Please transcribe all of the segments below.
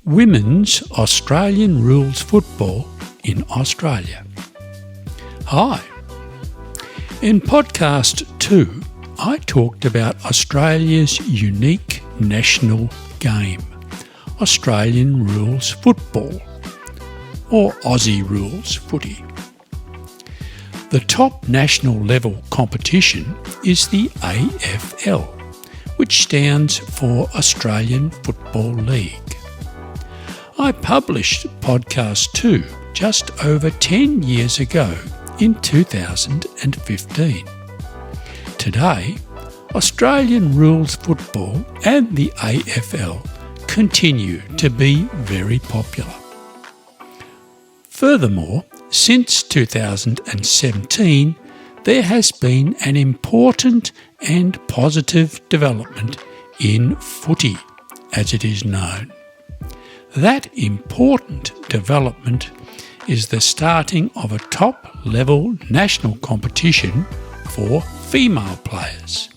Women's Australian rules football in Australia. Hi. In podcast 2, I talked about Australia's unique national game, Australian rules football, or Aussie rules footy. The top national level competition is the AFL, which stands for Australian Football League. I published podcast 2 just over 10 years ago in 2015. Today, Australian rules football and the AFL continue to be very popular. Furthermore, since 2017, there has been an important and positive development in footy, as it is known. That important development is the starting of a top-level national competition for female players.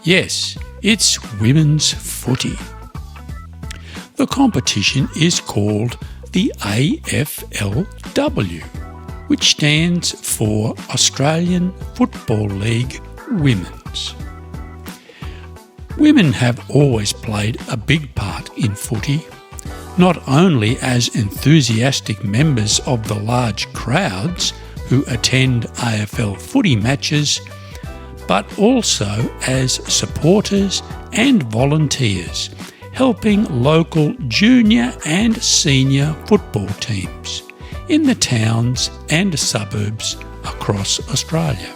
Yes, it's women's footy. The competition is called the AFLW, which stands for Australian Football League Women's. Women have always played a big part in footy, not only as enthusiastic members of the large crowds who attend AFL footy matches, but also as supporters and volunteers, helping local junior and senior football teams in the towns and suburbs across Australia.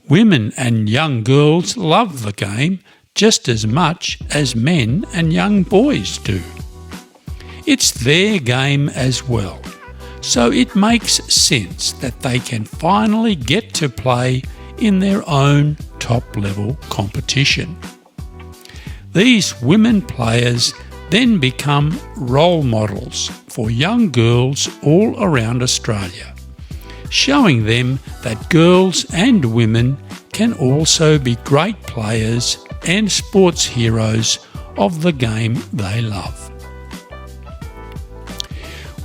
Women and young girls love the game just as much as men and young boys do. It's their game as well, so it makes sense that they can finally get to play in their own top-level competition. These women players then become role models for young girls all around Australia, showing them that girls and women can also be great players and sports heroes of the game they love.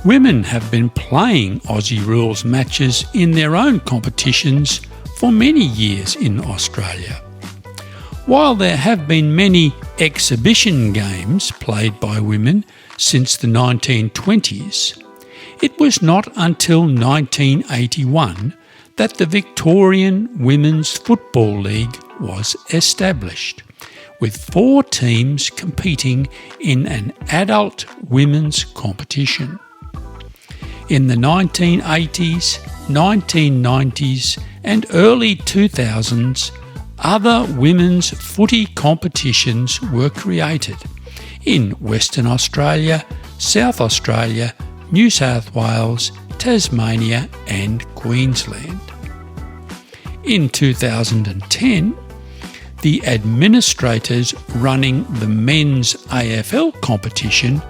Women have been playing Aussie rules matches in their own competitions for many years in Australia. While there have been many exhibition games played by women since the 1920s, it was not until 1981 that the Victorian Women's Football League was established, with 4 teams competing in an adult women's competition. In the 1980s, 1990s and early 2000s, other women's footy competitions were created in Western Australia, South Australia, New South Wales, Tasmania and Queensland. In 2010, the administrators running the men's AFL competition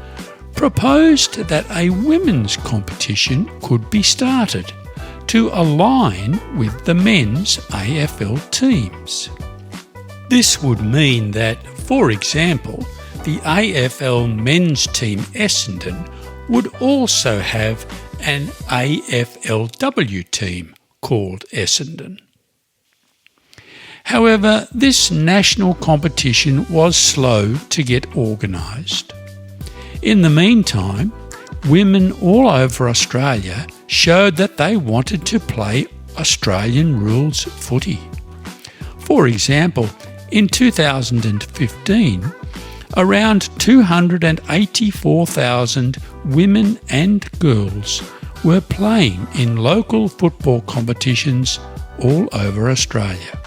proposed that a women's competition could be started to align with the men's AFL teams. This would mean that, for example, the AFL men's team Essendon would also have an AFLW team called Essendon. However, this national competition was slow to get organised. In the meantime, women all over Australia showed that they wanted to play Australian rules footy. For example, in 2015, around 284,000 women and girls were playing in local football competitions all over Australia.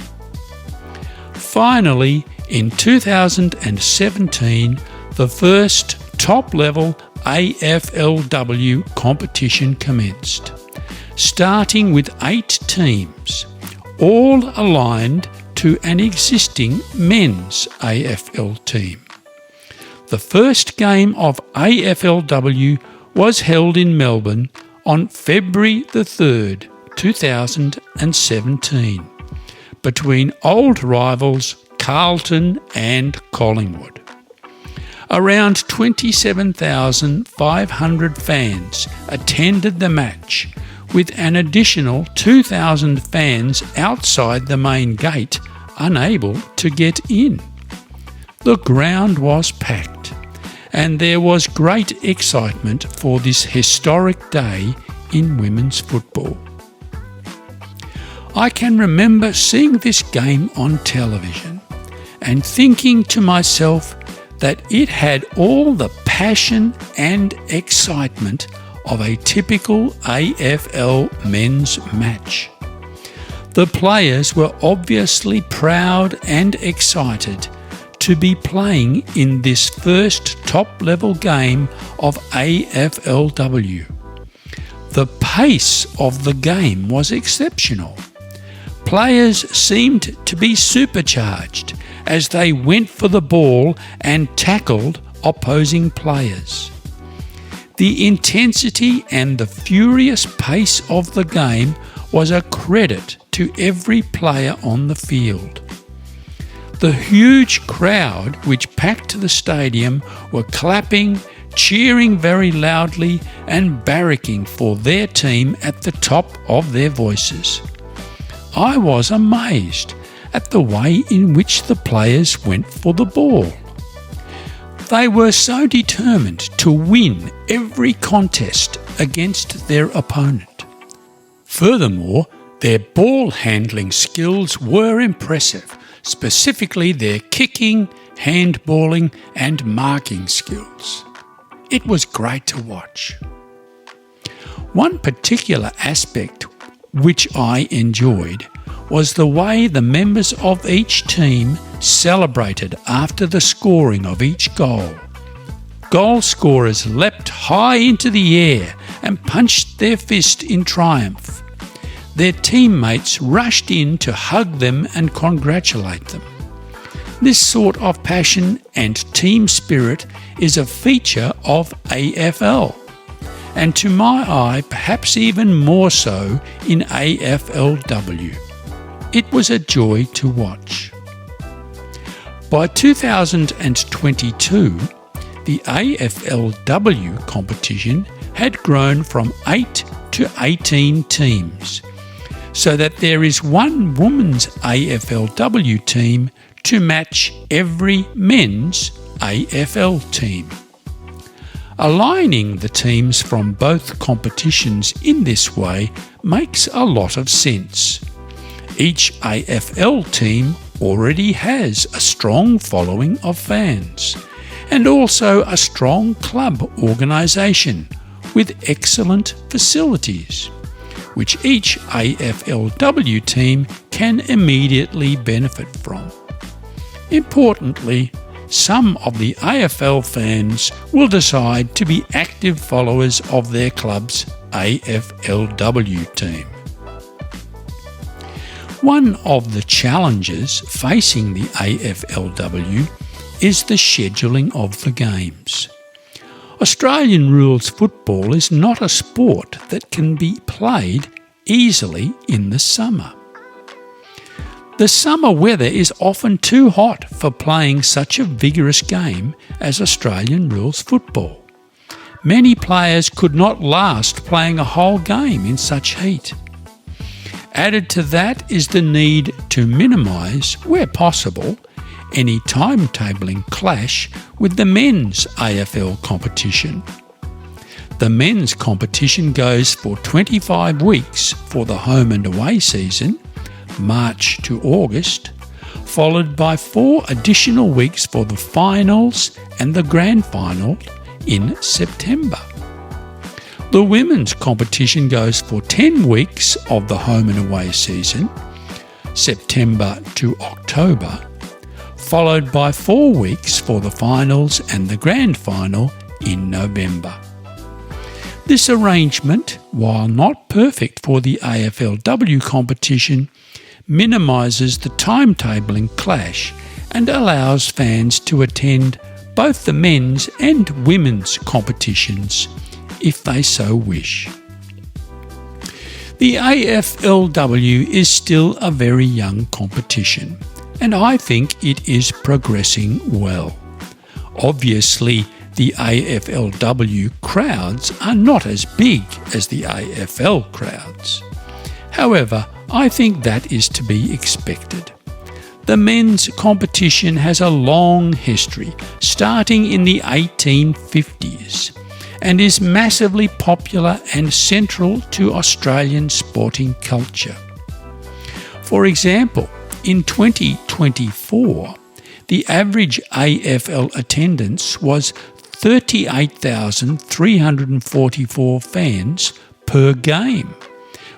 Finally, in 2017, the first top-level AFLW competition commenced, starting with 8 teams, all aligned to an existing men's AFL team. The first game of AFLW was held in Melbourne on February the 3rd, 2017, between old rivals Carlton and Collingwood. Around 27,500 fans attended the match, with an additional 2,000 fans outside the main gate unable to get in. The ground was packed, and there was great excitement for this historic day in women's football. I can remember seeing this game on television and thinking to myself that it had all the passion and excitement of a typical AFL men's match. The players were obviously proud and excited to be playing in this first top-level game of AFLW. The pace of the game was exceptional. Players seemed to be supercharged as they went for the ball and tackled opposing players. The intensity and the furious pace of the game was a credit to every player on the field. The huge crowd which packed the stadium were clapping, cheering very loudly and barracking for their team at the top of their voices. I was amazed at the way in which the players went for the ball. They were so determined to win every contest against their opponent. Furthermore, their ball handling skills were impressive, specifically their kicking, handballing and marking skills. It was great to watch. One particular aspect which I enjoyed was the way the members of each team celebrated after the scoring of each goal. Goal scorers leapt high into the air and punched their fist in triumph. Their teammates rushed in to hug them and congratulate them. This sort of passion and team spirit is a feature of AFL, and to my eye perhaps even more so in AFLW. It was a joy to watch. By 2022, the AFLW competition had grown from 8 to 18 teams, so that there is one women's AFLW team to match every men's AFL team. Aligning the teams from both competitions in this way makes a lot of sense. Each AFL team already has a strong following of fans, and also a strong club organisation with excellent facilities, which each AFLW team can immediately benefit from. Importantly, some of the AFL fans will decide to be active followers of their club's AFLW team. One of the challenges facing the AFLW is the scheduling of the games. Australian rules football is not a sport that can be played easily in the summer. The summer weather is often too hot for playing such a vigorous game as Australian rules football. Many players could not last playing a whole game in such heat. Added to that is the need to minimise, where possible, any timetabling clash with the men's AFL competition. The men's competition goes for 25 weeks for the home and away season, March to August, followed by 4 additional weeks for the finals and the grand final in September. The women's competition goes for 10 weeks of the home and away season, September to October, followed by 4 weeks for the finals and the grand final in November. This arrangement, while not perfect for the AFLW competition, minimises the timetabling clash and allows fans to attend both the men's and women's competitions if they so wish. The AFLW is still a very young competition, and I think it is progressing well. Obviously, the AFLW crowds are not as big as the AFL crowds. However, I think that is to be expected. The men's competition has a long history, starting in the 1850s, and is massively popular and central to Australian sporting culture. For example, in 2024, the average AFL attendance was 38,344 fans per game,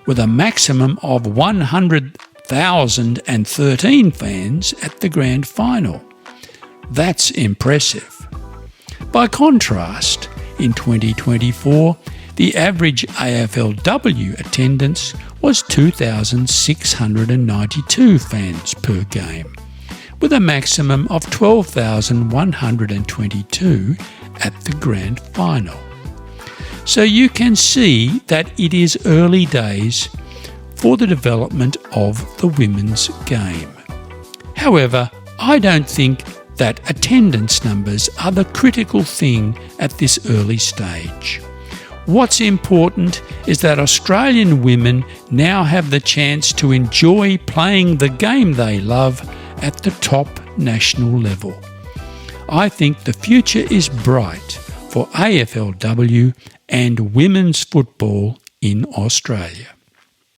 with a maximum of 100,013 fans at the grand final. That's impressive. By contrast, in 2024, the average AFLW attendance was 2,692 fans per game, with a maximum of 12,122 at the grand final. So you can see that it is early days for the development of the women's game. However, I don't think that attendance numbers are the critical thing at this early stage. What's important is that Australian women now have the chance to enjoy playing the game they love at the top national level. I think the future is bright for AFLW and women's football in Australia.